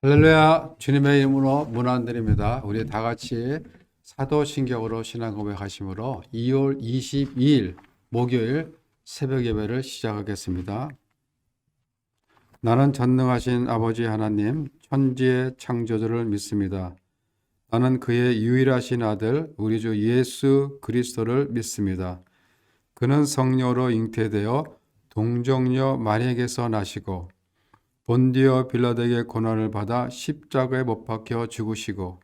할렐루야. 주님의 이름으로 문안드립니다. 우리 다 같이 사도신경으로 신앙 고백하심으로 2월 22일 목요일 새벽 예배를 시작하겠습니다. 나는 전능하신 아버지 하나님, 천지의 창조주를 믿습니다. 나는 그의 유일하신 아들 우리 주 예수 그리스도를 믿습니다. 그는 성령으로 잉태되어 동정녀 마리아에게서 나시고 본디오 빌라도에게 고난을 받아 십자가에 못 박혀 죽으시고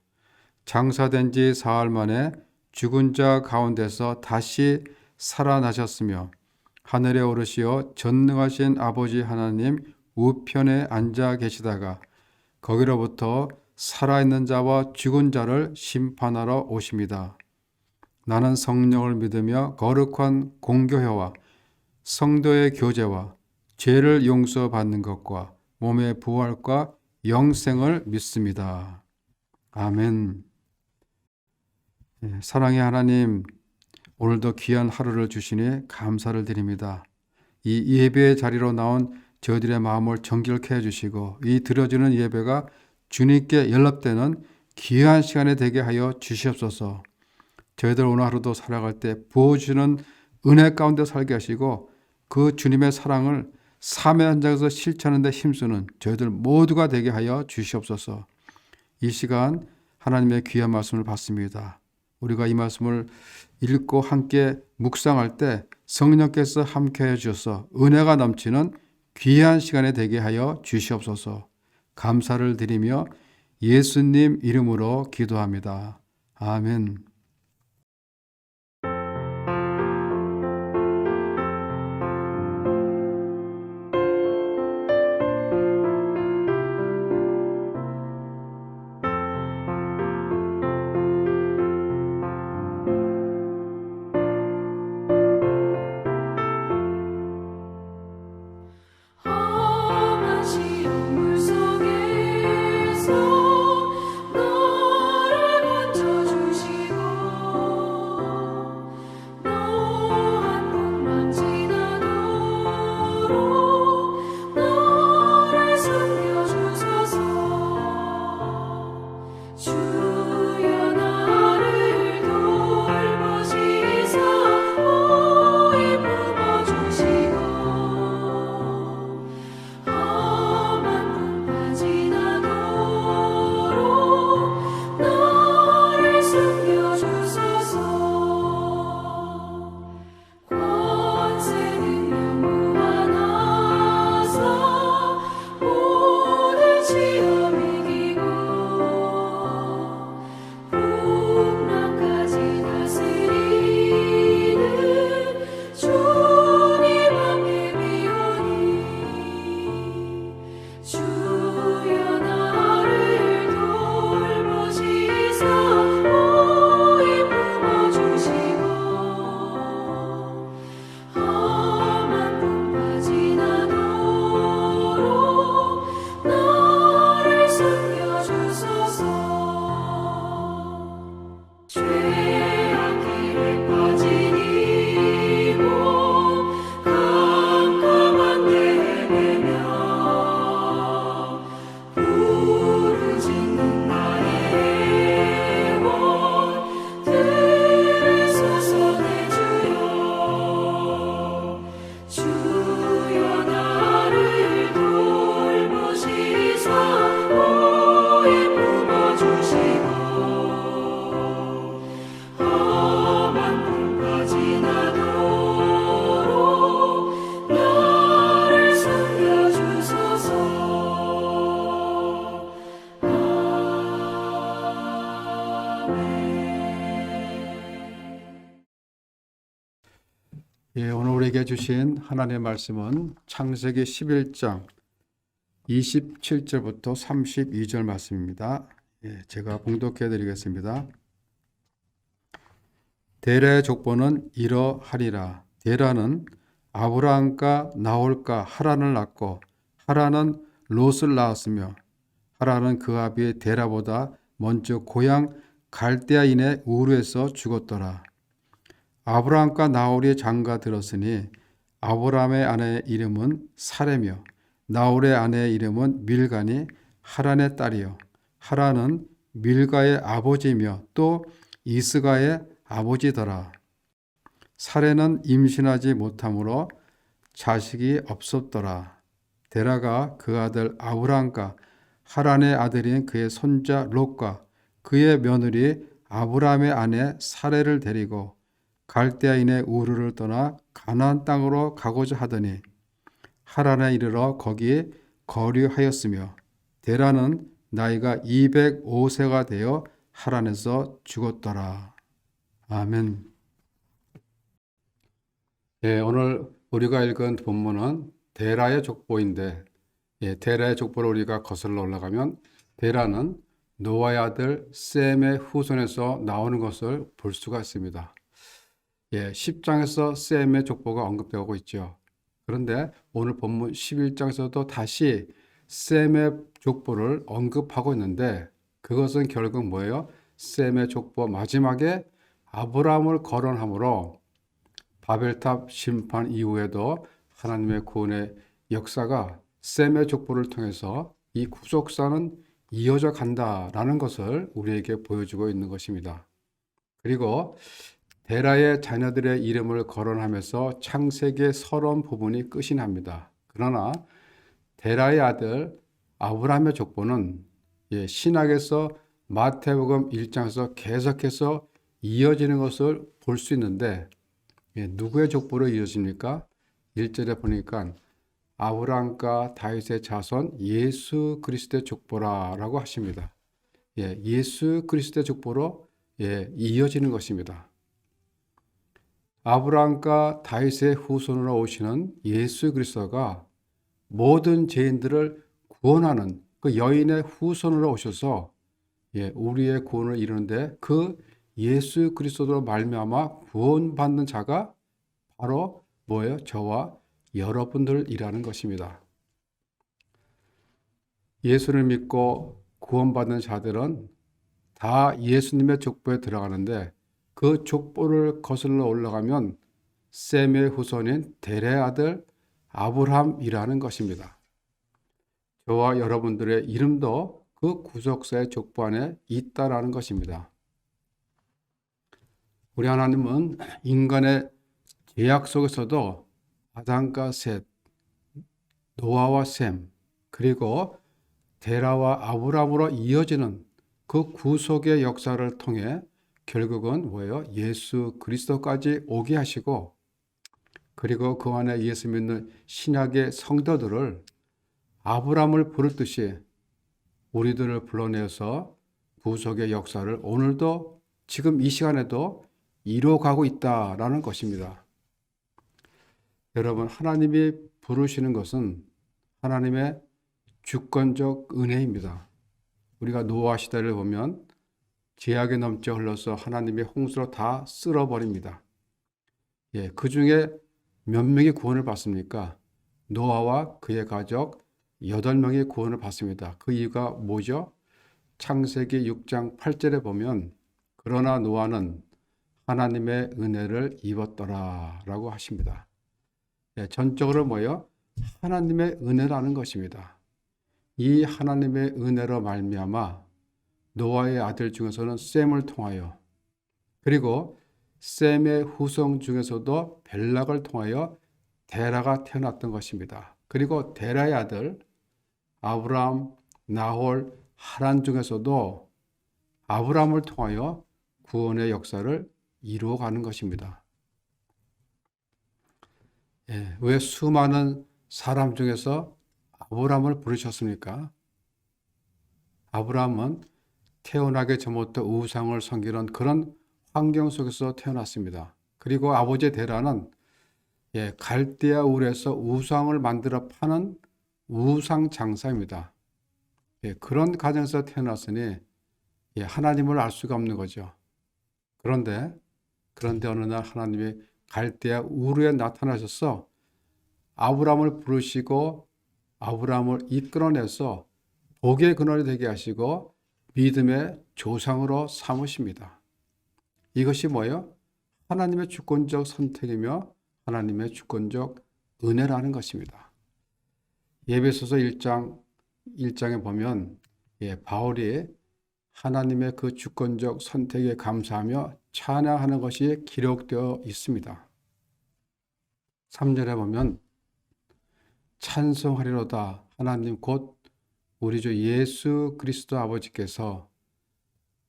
장사된 지 사흘 만에 죽은 자 가운데서 다시 살아나셨으며 하늘에 오르시어 전능하신 아버지 하나님 우편에 앉아 계시다가 거기로부터 살아있는 자와 죽은 자를 심판하러 오십니다. 나는 성령을 믿으며 거룩한 공교회와 성도의 교제와 죄를 용서받는 것과 몸의 부활과 영생을 믿습니다. 아멘. 사랑의 하나님, 오늘도 귀한 하루를 주시니 감사를 드립니다. 이 예배의 자리로 나온 저희들의 마음을 정결케 해주시고 이 드려지는 예배가 주님께 연락되는 귀한 시간이 되게 하여 주시옵소서. 저희들 오늘 하루도 살아갈 때 부어주시는 은혜 가운데 살게 하시고 그 주님의 사랑을 삶의 현장에서 실천하는 데 힘쓰는 저희들 모두가 되게 하여 주시옵소서. 이 시간 하나님의 귀한 말씀을 받습니다. 우리가 이 말씀을 읽고 함께 묵상할 때 성령께서 함께해 주셔서 은혜가 넘치는 귀한 시간이 되게 하여 주시옵소서. 감사를 드리며 예수님 이름으로 기도합니다. 아멘. 험한 시험 물속에서 너를 건져주시고 노한 풍랑 지나도록 너를 숨겨주소서. 주여 나를 돌보시사 오이 품어주시고 험한 풍파 지나도록 너를 숨겨주소서. 권세 능력 무한하사 모든 시험 이기고 풍랑까지 다스리는 주님 앞에 비오니 주여 나를 돌보시사 오이 품어주시고 험한 풍파 지나도록 너를 숨겨주소서. 죄악길에 빠진 이몸 깜깜한 데에 매며 부르짖는 나의 영혼 들으소서. 내 주여 나를 돌보시사 오이 품어주시고 험한 풍파 지나도록 나를 숨겨주소서. 오늘 우리에게 주신 하나님의 말씀은 창세기 11장 27절부터 32절 말씀입니다. 제가 봉독해 드리겠습니다. 데라의 족보는 이러하리라. 데라는 아브라함과 나홀과 하란을 낳고 하란은 롯을 낳았으며 하란은 그 아비 데라보다 먼저 고향 갈대아인의 우르에서 죽었더라. 아브라함과 나홀이 장가 들었으니 아브라함의 아내의 이름은 사레며 나홀의 아내의 이름은 밀가니 하란의 딸이요. 하란은 밀가의 아버지며 또 이스가의 아버지더라. 사레는 임신하지 못하므로 자식이 없었더라. 데라가 그 아들 아브람과 하란의 아들인 그의 손자 롯과 그의 며느리 아브람의 아내 사레를 데리고 갈대아인의 우르를 떠나 가나안 땅으로 가고자 하더니 하란에 이르러 거기에 거류하였으며 데라는 나이가 205세가 되어 하란에서 죽었더라. 아멘. 오늘 우리가 읽은 본문은 데라의 족보인데, 데라의 족보를 우리가 거슬러 올라가면 데라는 노아의 아들 셈의 후손에서 나오는 것을 볼 수가 있습니다. 10장에서 셈의 족보가 언급되고 있죠. 그런데 오늘 본문 11장에서도 다시 셈의 족보를 언급하고 있는데 그것은 결국 뭐예요? 셈의 족보 마지막에 아브라함을 거론하므로 바벨탑 심판 이후에도 하나님의 구원의 역사가 셈의 족보를 통해서 이 구속사는 이어져 간다라는 것을 우리에게 보여주고 있는 것입니다. 그리고 데라의 자녀들의 이름을 거론하면서 창세기의 서론 부분이 끝이 납니다. 그러나 데라의 아들 아브라함의 족보는 신약에서 마태복음 1장에서 계속해서 이어지는 것을 볼 수 있는데 누구의 족보로 이어집니까? 1절에 보니까 아브라함과 다윗의 자손 예수 그리스도의 족보라라고 하십니다. 예수 그리스도의 족보로 이어지는 것입니다. 아브라함과 다윗의 후손으로 오시는 예수 그리스도가 모든 죄인들을 구원하는 그 여인의 후손으로 오셔서 우리의 구원을 이루는데 그 예수 그리스도로 말미암아 구원받는 자가 바로 뭐예요? 저와 여러분들이라는 것입니다. 예수를 믿고 구원받는 자들은 다 예수님의 족보에 들어가는데 그 족보를 거슬러 올라가면 셈의 후손인 데레의 아들 아브람이라는 것입니다. 저와 여러분들의 이름도 그 구속사의 족보 안에 있다라는 것입니다. 우리 하나님은 인간의 죄악 속에서도 아담과 셋, 노아와 셈, 그리고 데라와 아브람으로 이어지는 그 구속의 역사를 통해 결국은 뭐예요? 예수 그리스도까지 오게 하시고 그리고 그 안에 예수 믿는 신약의 성도들을 아브람을 부르듯이 우리들을 불러내서 구속의 역사를 오늘도 지금 이 시간에도 이루어가고 있다라는 것입니다. 여러분, 하나님이 부르시는 것은 하나님의 주권적 은혜입니다. 우리가 노아 시대를 보면 죄악이 넘쳐 흘러서 하나님의 홍수로 다 쓸어버립니다. 그 중에 몇 명이 구원을 받습니까? 노아와 그의 가족 8명이 구원을 받습니다. 그 이유가 뭐죠? 창세기 6장 8절에 보면 그러나 노아는 하나님의 은혜를 입었더라 라고 하십니다. 전적으로 뭐예요? 하나님의 은혜라는 것입니다. 이 하나님의 은혜로 말미암아 노아의 아들 중에서는 셈을 통하여 그리고 셈의 후손 중에서도 벨락을 통하여 데라가 태어났던 것입니다. 그리고 데라의 아들 아브람, 나홀, 하란 중에서도 아브람을 통하여 구원의 역사를 이루어가는 것입니다. 왜 수많은 사람 중에서 아브람을 부르셨습니까? 아브람은 태어나기 전부터 우상을 섬기는 그런 환경 속에서 태어났습니다. 그리고 아버지 데라는 갈대아 울에서 우상을 만들어 파는 우상 장사입니다. 그런 가정에서 태어났으니 하나님을 알 수가 없는 거죠. 그런데 어느 날 하나님이 갈대아 우르에 나타나셔서 아브람을 부르시고 아브람을 이끌어내서 복의 근원이 되게 하시고 믿음의 조상으로 삼으십니다. 이것이 뭐예요? 하나님의 주권적 선택이며 하나님의 주권적 은혜라는 것입니다. 에베소서 1장에 보면 바울이 하나님의 그 주권적 선택에 감사하며 찬양하는 것이 기록되어 있습니다. 3절에 보면 찬송하리로다 하나님 곧 우리 주 예수 그리스도 아버지께서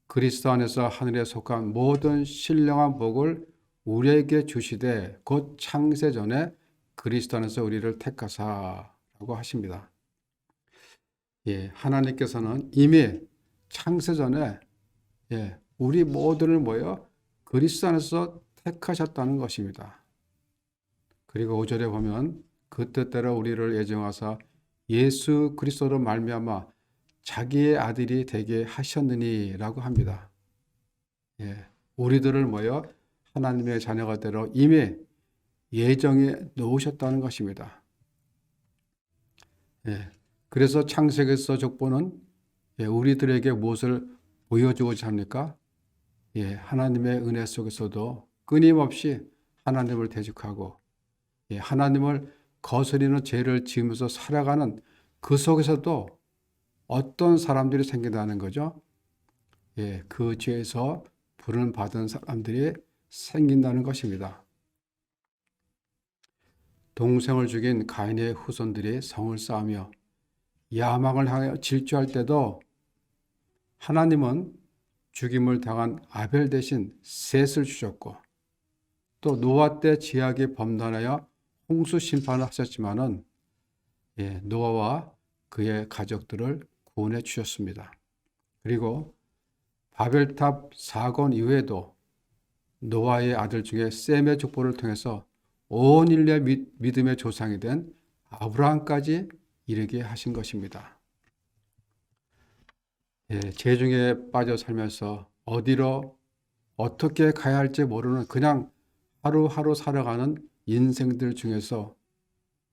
그리스도 안에서 하늘에 속한 모든 신령한 복을 우리에게 주시되 곧 창세전에 그리스도 안에서 우리를 택하사라고 하십니다. 하나님께서는 이미 창세전에 우리 모두를 모여 그리스도 안에서 택하셨다는 것입니다. 그리고 5절에 보면 그 뜻대로 우리를 예정하사 예수 그리스도로 말미암아 자기의 아들이 되게 하셨느니라고 합니다. 우리들을 모여 하나님의 자녀가 되러 이미 예정해 놓으셨다는 것입니다. 그래서 창세기에서 족보는 우리들에게 무엇을 보여주고자 합니까? 하나님의 은혜 속에서도 끊임없이 하나님을 대적하고 하나님을 거스리는 죄를 지으면서 살아가는 그 속에서도 어떤 사람들이 생긴다는 거죠. 그 죄에서 불을 받은 사람들이 생긴다는 것입니다. 동생을 죽인 가인의 후손들이 성을 쌓으며 야망을 향해 질주할 때도 하나님은 죽임을 당한 아벨 대신 셋을 주셨고 또 노아 때 지하에 범단하여 홍수 심판을 하셨지만은 노아와 그의 가족들을 구원해 주셨습니다. 그리고 바벨탑 사건 이후에도 노아의 아들 중에 셈의 족보를 통해서 온 인류의 믿음의 조상이 된 아브라함까지 이르게 하신 것입니다. 죄중에 빠져 살면서 어디로 어떻게 가야 할지 모르는 그냥 하루하루 살아가는 인생들 중에서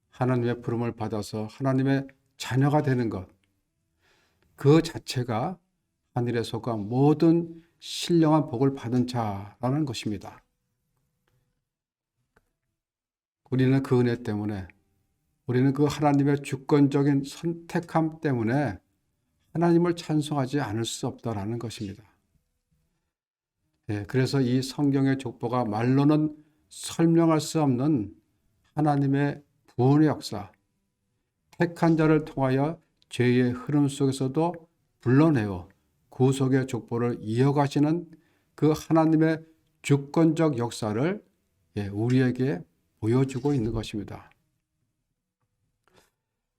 하나님의 부름을 받아서 하나님의 자녀가 되는 것, 그 자체가 하늘에 속한 모든 신령한 복을 받은 자라는 것입니다. 우리는 그 은혜 때문에, 우리는 그 하나님의 주권적인 선택함 때문에 하나님을 찬송하지 않을 수 없다라는 것입니다. 그래서 이 성경의 족보가 말로는 설명할 수 없는 하나님의 구원의 역사, 택한 자를 통하여 죄의 흐름 속에서도 불러내어 구속의 족보를 이어가시는 그 하나님의 주권적 역사를 우리에게 보여주고 있는 것입니다.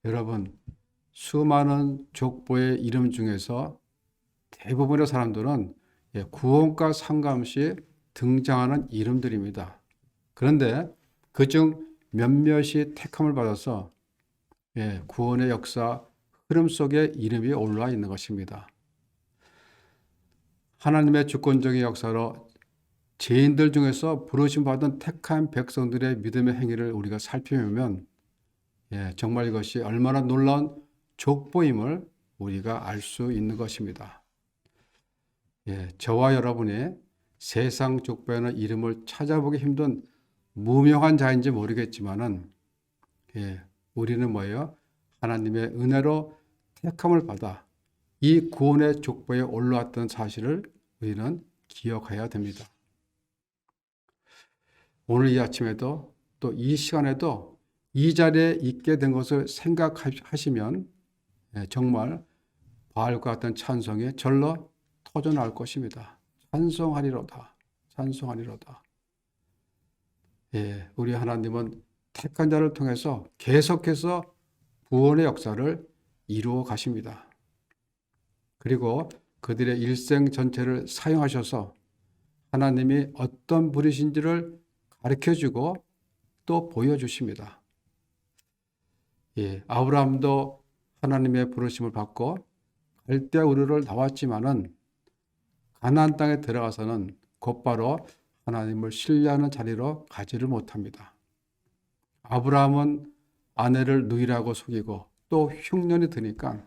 여러분, 수많은 족보의 이름 중에서 대부분의 사람들은 구원과 상관없이 등장하는 이름들입니다. 그런데 그중 몇몇이 택함을 받아서 구원의 역사 흐름 속에 이름이 올라와 있는 것입니다. 하나님의 주권적인 역사로 죄인들 중에서 부르심 받은 택한 백성들의 믿음의 행위를 우리가 살펴보면 정말 이것이 얼마나 놀라운 족보임을 우리가 알 수 있는 것입니다. 저와 여러분이 세상 족보에는 이름을 찾아보기 힘든 무명한 자인지 모르겠지만은 우리는 뭐예요? 하나님의 은혜로 택함을 받아 이 구원의 족보에 올라왔던 사실을 우리는 기억해야 됩니다. 오늘 이 아침에도 또 이 시간에도 이 자리에 있게 된 것을 생각하시면 정말 바알과 같은 찬송이 절로 터져나올 것입니다. 찬송하리로다. 찬송하리로다. 우리 하나님은 택한 자를 통해서 계속해서 구원의 역사를 이루어 가십니다. 그리고 그들의 일생 전체를 사용하셔서 하나님이 어떤 분이신지를 가르쳐주고 또 보여주십니다. 아브라함도 하나님의 부르심을 받고 갈대 우르를 나왔지만은 가나안 땅에 들어가서는 곧바로 하나님을 신뢰하는 자리로 가지를 못합니다. 아브라함은 아내를 누이라고 속이고 또 흉년이 드니까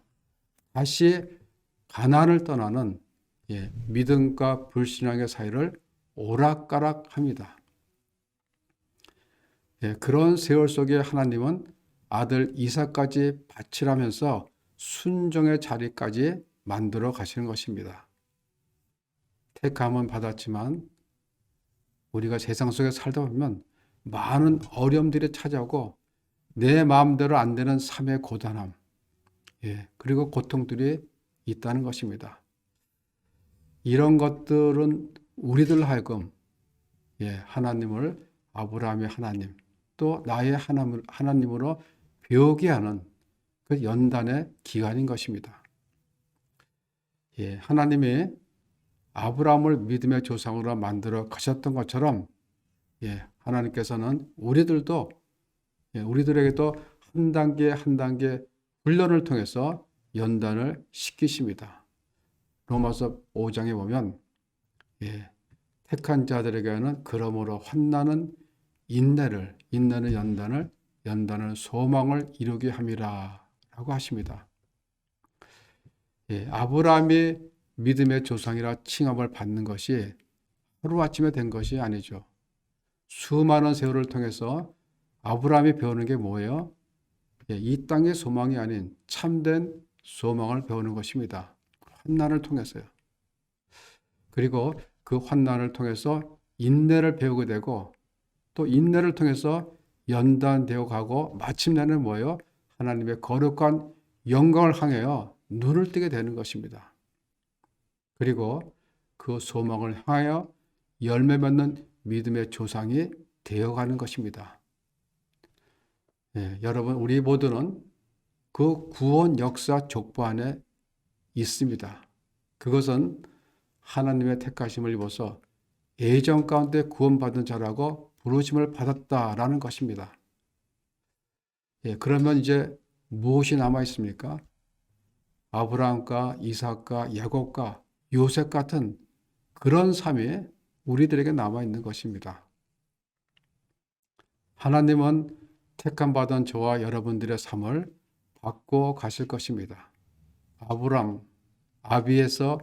다시 가나안을 떠나는 믿음과 불신앙의 사이를 오락가락합니다. 그런 세월 속에 하나님은 아들 이삭까지 바치라면서 순종의 자리까지 만들어 가시는 것입니다. 택함은 받았지만 우리가 세상 속에 살다 보면 많은 어려움들이 찾아오고 내 마음대로 안 되는 삶의 고단함, 그리고 고통들이 있다는 것입니다. 이런 것들은 우리들 하여금 하나님을 아브라함의 하나님, 또 나의 하나님으로 배우게 하는 그 연단의 기간인 것입니다. 하나님이 아브라함을 믿음의 조상으로 만들어 가셨던 것처럼 하나님께서는 우리들에게도 한 단계 한 단계 훈련을 통해서 연단을 시키십니다. 로마서 5장에 보면 택한 자들에게는 그러므로 환난은 인내는 연단을, 연단은 소망을 이루게 함이라 라고 하십니다. 아브라함이 믿음의 조상이라 칭함을 받는 것이 하루아침에 된 것이 아니죠. 수많은 세월을 통해서 아브라함이 배우는 게 뭐예요? 이 땅의 소망이 아닌 참된 소망을 배우는 것입니다. 환난을 통해서요. 그리고 그 환난을 통해서 인내를 배우게 되고 또 인내를 통해서 연단되어 가고 마침내는 뭐예요? 하나님의 거룩한 영광을 향하여 눈을 뜨게 되는 것입니다. 그리고 그 소망을 향하여 열매 맺는 믿음의 조상이 되어가는 것입니다. 여러분, 우리 모두는 그 구원 역사 족보 안에 있습니다. 그것은 하나님의 택하심을 입어서 예정 가운데 구원받은 자라고 부르심을 받았다라는 것입니다. 그러면 이제 무엇이 남아 있습니까? 아브라함과 이삭과 야곱과 요셉 같은 그런 삶이 우리들에게 남아 있는 것입니다. 하나님은 택함 받은 저와 여러분들의 삶을 바꿔 가실 것입니다. 아브람, 아비에서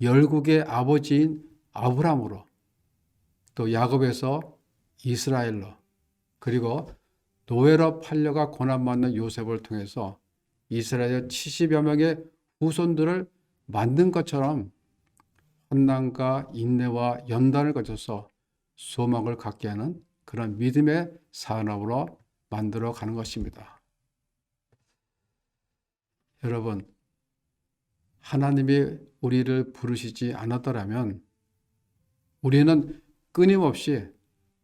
열국의 아버지인 아브람으로, 또 야곱에서 이스라엘로, 그리고 노예로 팔려가 고난받는 요셉을 통해서 이스라엘 70여 명의 후손들을 만든 것처럼 환난과 인내와 연단을 거쳐서 소망을 갖게 하는 그런 믿음의 산업으로 만들어 가는 것입니다. 여러분, 하나님이 우리를 부르시지 않았더라면 우리는 끊임없이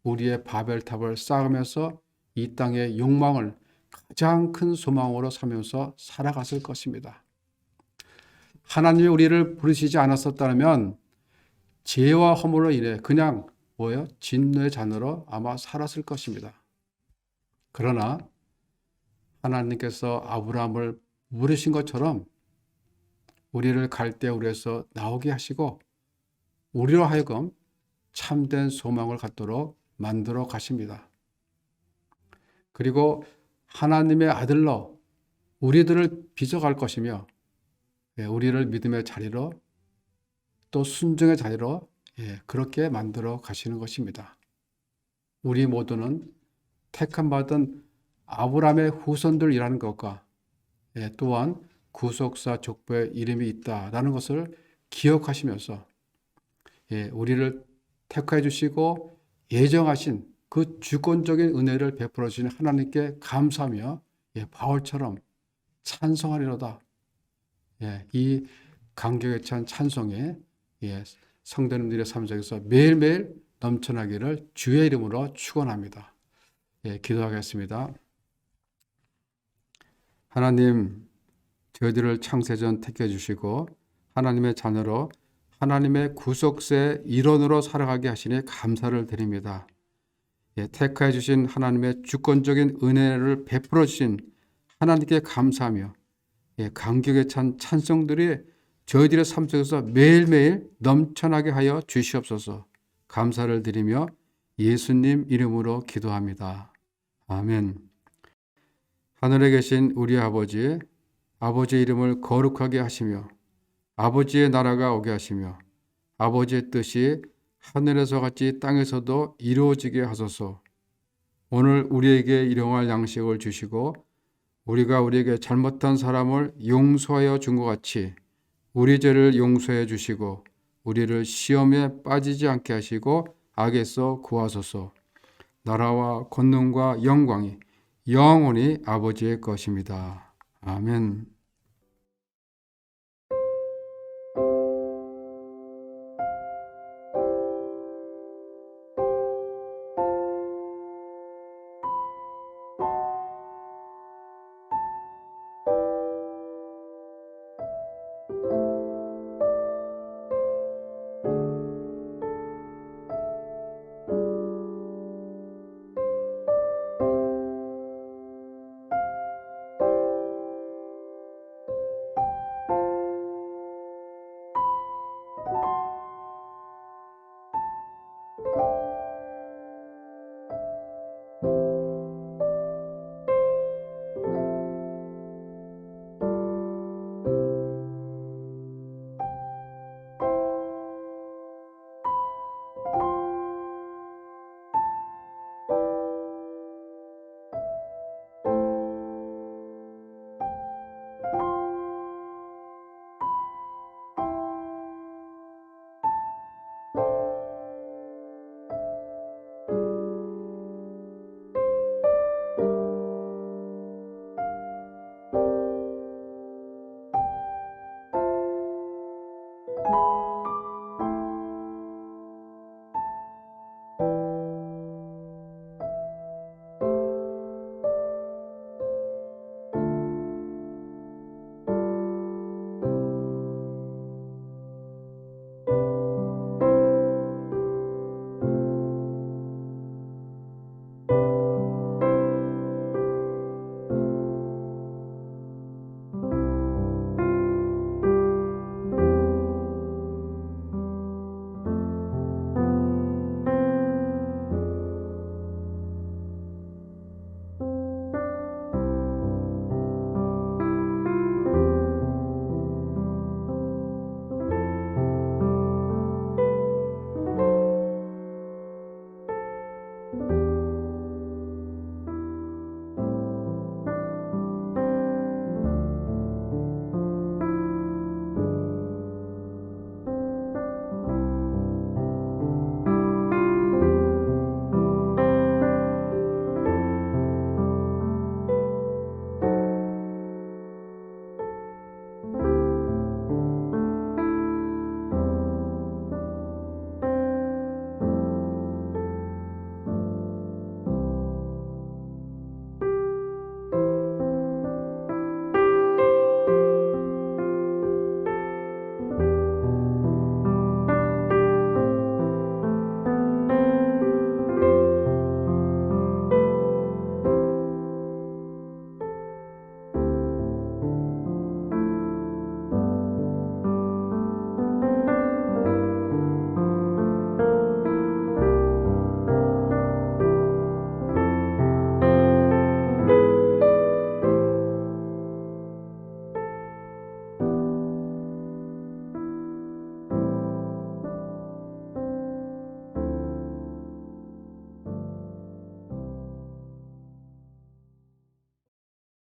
우리의 바벨탑을 쌓으면서 이 땅의 욕망을 가장 큰 소망으로 삼으면서 살아갔을 것입니다. 하나님이 우리를 부르시지 않았었다면 죄와 허물로 인해 그냥 진노의 잔으로 아마 살았을 것입니다. 그러나 하나님께서 아브라함을 부르신 것처럼 우리를 갈대우에서 나오게 하시고 우리로 하여금 참된 소망을 갖도록 만들어 가십니다. 그리고 하나님의 아들로 우리들을 빚어갈 것이며 우리를 믿음의 자리로 또 순종의 자리로 그렇게 만들어 가시는 것입니다. 우리 모두는 택함 받은 아브라함의 후손들이라는 것과 또한 구속사 족보에 이름이 있다라는 것을 기억하시면서 우리를 택해 주시고 예정하신 그 주권적인 은혜를 베풀어 주신 하나님께 감사하며 바울처럼 찬송하리로다. 이 감격에 찬 찬송에 성도님들의 삶 속에서 매일매일 넘쳐나기를 주의 이름으로 축원합니다. 기도하겠습니다. 하나님, 저희들을 창세전 택해 주시고 하나님의 자녀로 하나님의 구속세 일원으로 살아가게 하시니 감사를 드립니다. 택하여 주신 하나님의 주권적인 은혜를 베풀어 주신 하나님께 감사하며 감격에 찬 찬송들이 저희들의 삶 속에서 매일매일 넘쳐나게 하여 주시옵소서. 감사를 드리며 예수님 이름으로 기도합니다. 아멘. 하늘에 계신 우리 아버지, 아버지의 이름을 거룩하게 하시며 아버지의 나라가 오게 하시며 아버지의 뜻이 하늘에서 같이 땅에서도 이루어지게 하소서. 오늘 우리에게 일용할 양식을 주시고 우리가 우리에게 잘못한 사람을 용서하여 준 것 같이 우리 죄를 용서해 주시고 우리를 시험에 빠지지 않게 하시고 악에서 구하소서. 나라와 권능과 영광이 영원히 아버지의 것입니다. 아멘.